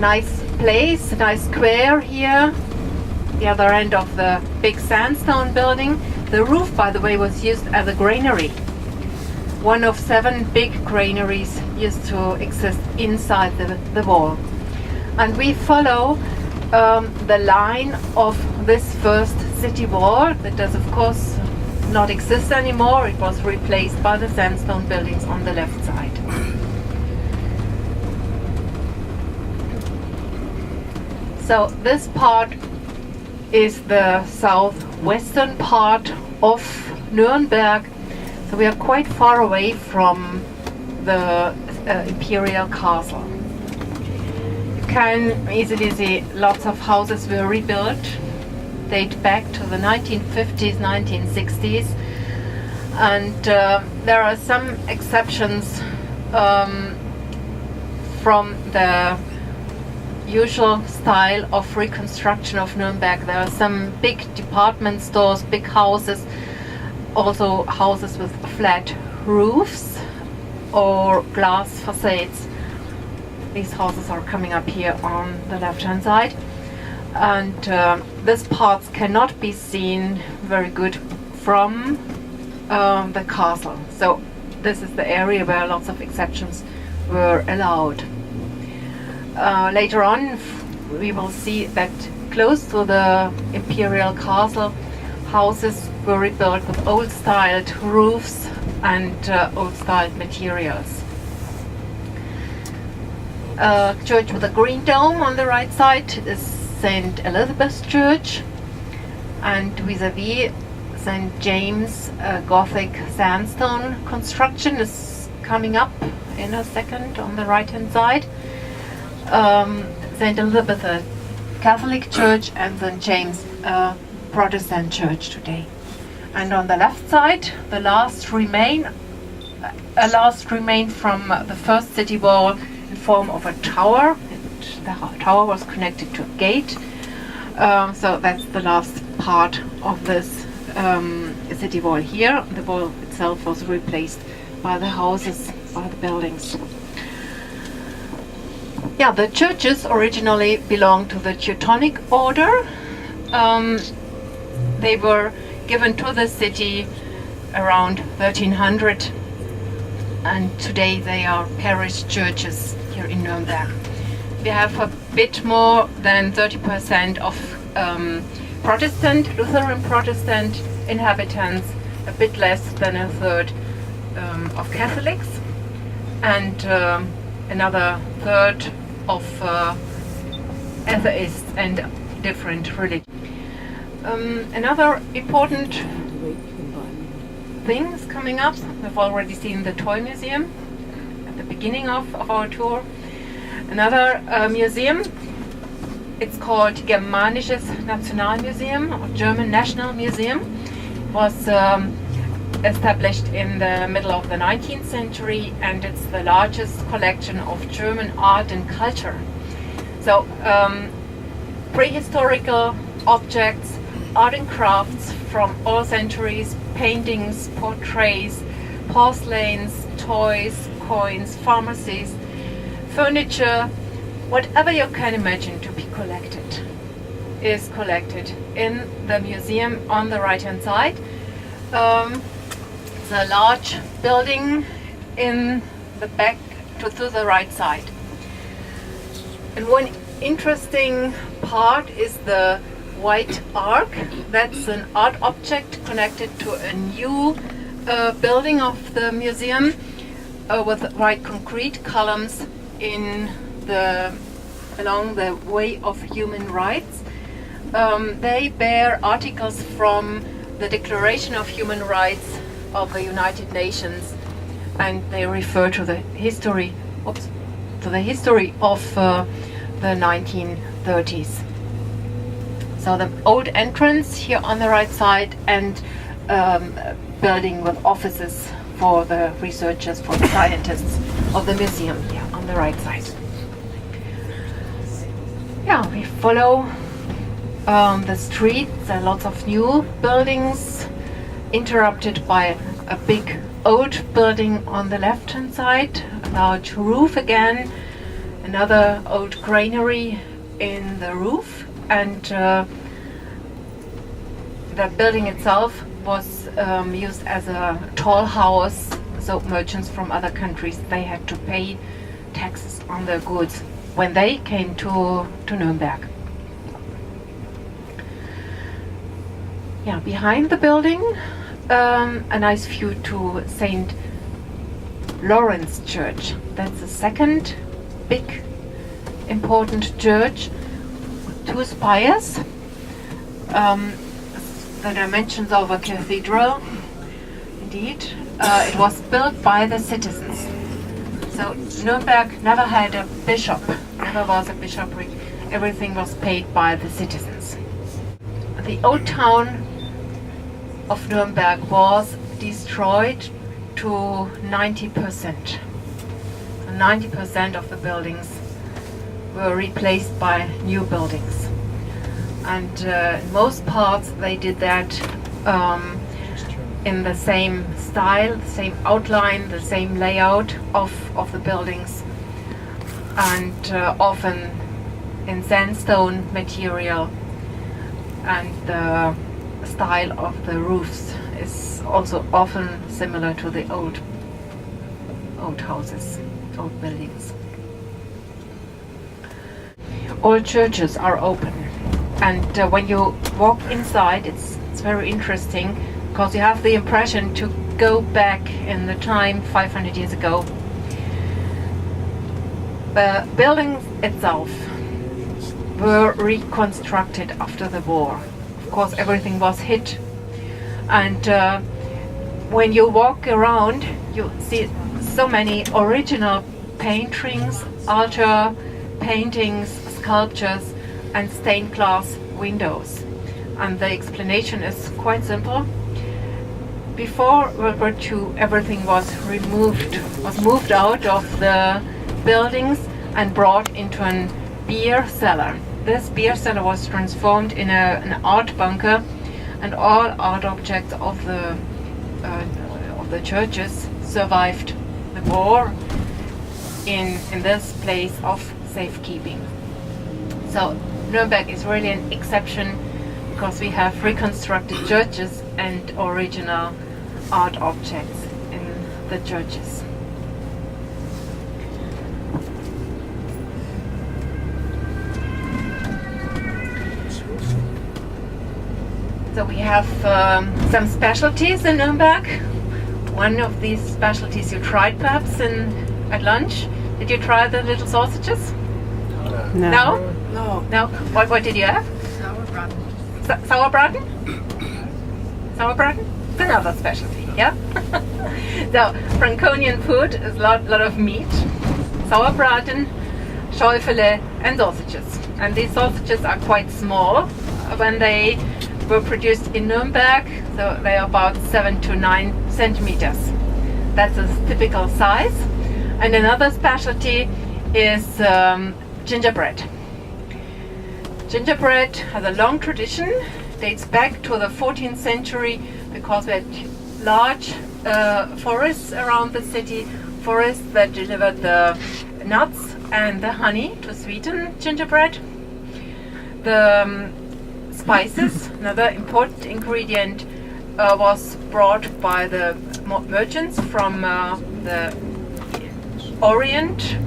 nice place, a nice square here, the other end of the big sandstone building. The roof, by the way, was used as a granary. One of 7 big granaries used to exist inside the wall. And we follow the line of this first city wall that does, of course, not exist anymore. It was replaced by the sandstone buildings on the left side. So this part is the southwestern part of Nurnberg. So we are quite far away from the imperial castle. You can easily see lots of houses were rebuilt, date back to the 1950s, 1960s, and there are some exceptions from the usual style of reconstruction of Nuremberg. There are some big department stores, big houses, also houses with flat roofs or glass facades. These houses are coming up here on the left hand side, and these parts cannot be seen very good from the castle. So this is the area where lots of exceptions were allowed. Later on we will see that close to the imperial castle, houses were rebuilt with old-styled roofs and old-styled materials. Church with a green dome on the right side is St. Elizabeth's Church, and vis-a-vis St. James, Gothic sandstone construction is coming up in a second on the right hand side. St. Elizabeth, a Catholic church, and St. James, a Protestant church today. And on the left side, the last remain from the first city wall in form of a tower. The tower was connected to a gate. So that's the last part of this city wall here. The wall itself was replaced by the houses, by the buildings. Yeah, the churches originally belonged to the Teutonic order. They were given to the city around 1300, and today they are parish churches here in Nuremberg. We have a bit more than 30% of Lutheran Protestant inhabitants, a bit less than a third of Catholics, and another third of atheists and different religions. Another important things coming up, we've already seen the toy museum at the beginning of our tour. Another museum, it's called Germanisches Nationalmuseum, or German National Museum, was established in the middle of the 19th century, and it's the largest collection of German art and culture. So prehistorical objects, art and crafts from all centuries, paintings, portraits, porcelains, toys, coins, pharmacies, furniture, whatever you can imagine to be collected is collected in the museum on the right hand side. It's a large building in the back to the right side. And one interesting part is the White Ark. That's an art object connected to a new building of the museum with white concrete columns along the way of human rights. They bear articles from the Declaration of Human Rights of the United Nations, and they refer to the history of the 1930s. So the old entrance here on the right side, and building with offices for the researchers, for the scientists of the museum here on the right side. Yeah, we follow the street. There are lots of new buildings, interrupted by a big old building on the left hand side, a large roof again, another old granary in the roof, and the building itself was used as a toll house, so merchants from other countries, they had to pay taxes on their goods when they came to Nuremberg. Yeah, behind the building, a nice view to St. Lawrence Church. That's the second big important church with two spires. The dimensions of a cathedral, indeed. It was built by the citizens. So Nuremberg never had a bishop, never was a bishopric. Everything was paid by the citizens. The old town of Nuremberg was destroyed to 90%. 90% of the buildings were replaced by new buildings. And in most parts they did that in the same style, the same outline, the same layout of the buildings, and often in sandstone material, and the style of the roofs is also often similar to the old houses, old buildings. All churches are open, and when you walk inside, it's very interesting, because you have the impression to go back in the time 500 years ago. The buildings itself were reconstructed after the war. Of course, everything was hit, and when you walk around, you see so many original paintings, altar paintings, sculptures, and stained glass windows. And the explanation is quite simple. Before World War II, everything was moved out of the buildings and brought into a beer cellar. This beer cellar was transformed in an art bunker, and all art objects of the churches survived the war in this place of safekeeping. So Nuremberg is really an exception, because we have reconstructed churches and original art objects in the churches. So we have some specialties in Nuremberg. One of these specialties you tried perhaps at lunch. Did you try the little sausages? No. No? No. No? What did you have? Sauerbraten. Sauerbraten? Sauerbraten? It's another specialty, yeah? So, Franconian food is a lot of meat, Sauerbraten, Schäufele, and sausages. And these sausages are quite small when they were produced in Nuremberg, so they are about 7 to 9 centimeters. That's a typical size. And another specialty is gingerbread. Gingerbread has a long tradition, dates back to the 14th century, because we had large forests around the city, forests that delivered the nuts and the honey to sweeten gingerbread. The spices, another important ingredient, was brought by the merchants from the Orient,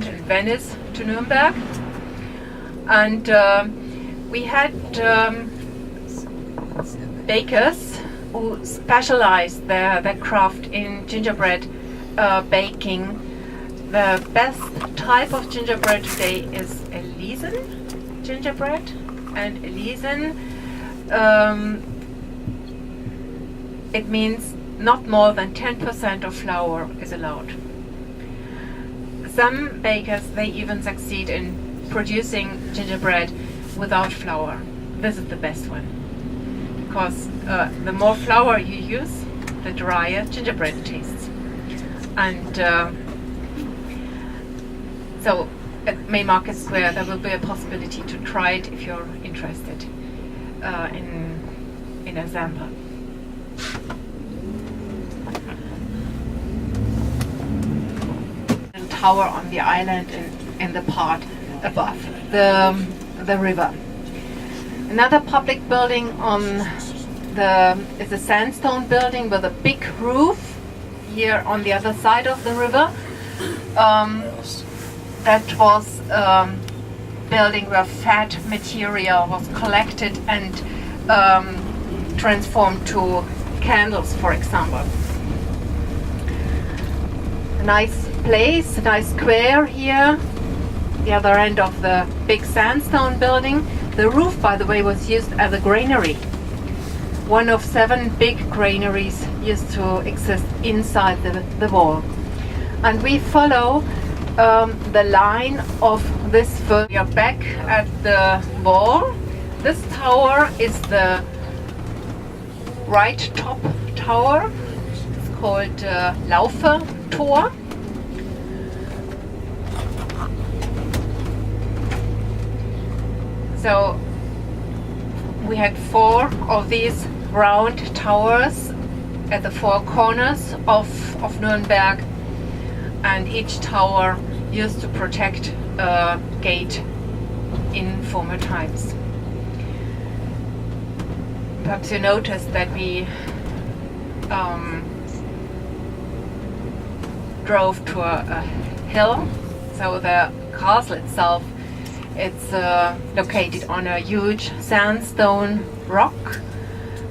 in Venice to Nuremberg, and we had bakers who specialized their craft in gingerbread baking. The best type of gingerbread today is Elisen gingerbread, and Elisen, it means not more than 10% of flour is allowed. Some bakers, they even succeed in producing gingerbread without flour. This is the best one, because the more flour you use, the drier gingerbread tastes. And so at Main Market Square there will be a possibility to try it if you're interested in a sample. tower on the island in the part above the river. Another public building is a sandstone building with a big roof here on the other side of the river. That was building where fat material was collected and transformed to candles, for example. A nice place, a nice square here, the other end of the big sandstone building. The roof, by the way, was used as a granary. One of 7 big granaries used to exist inside the wall. And we follow the line of this. We are back at the wall. This tower is the right top tower. It's called Laufertor. So we had 4 of these round towers at the 4 corners of Nuremberg, and each tower used to protect a gate in former times. Perhaps you noticed that we drove to a hill, so the castle itself, it's located on a huge sandstone rock.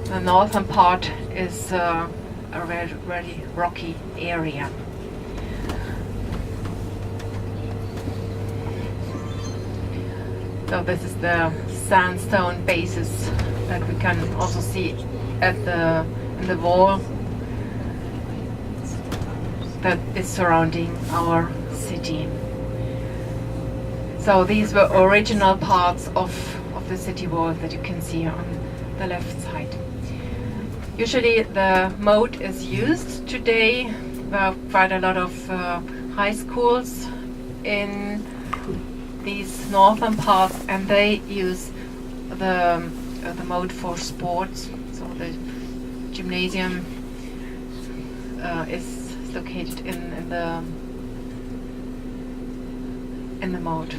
The northern part is a very rocky area. So this is the sandstone basis that we can also see in the wall that is surrounding our city. So these were original parts of the city wall that you can see on the left side. Usually the moat is used today. There are quite a lot of high schools in these northern parts, and they use the moat for sports. So the gymnasium is located in the moat.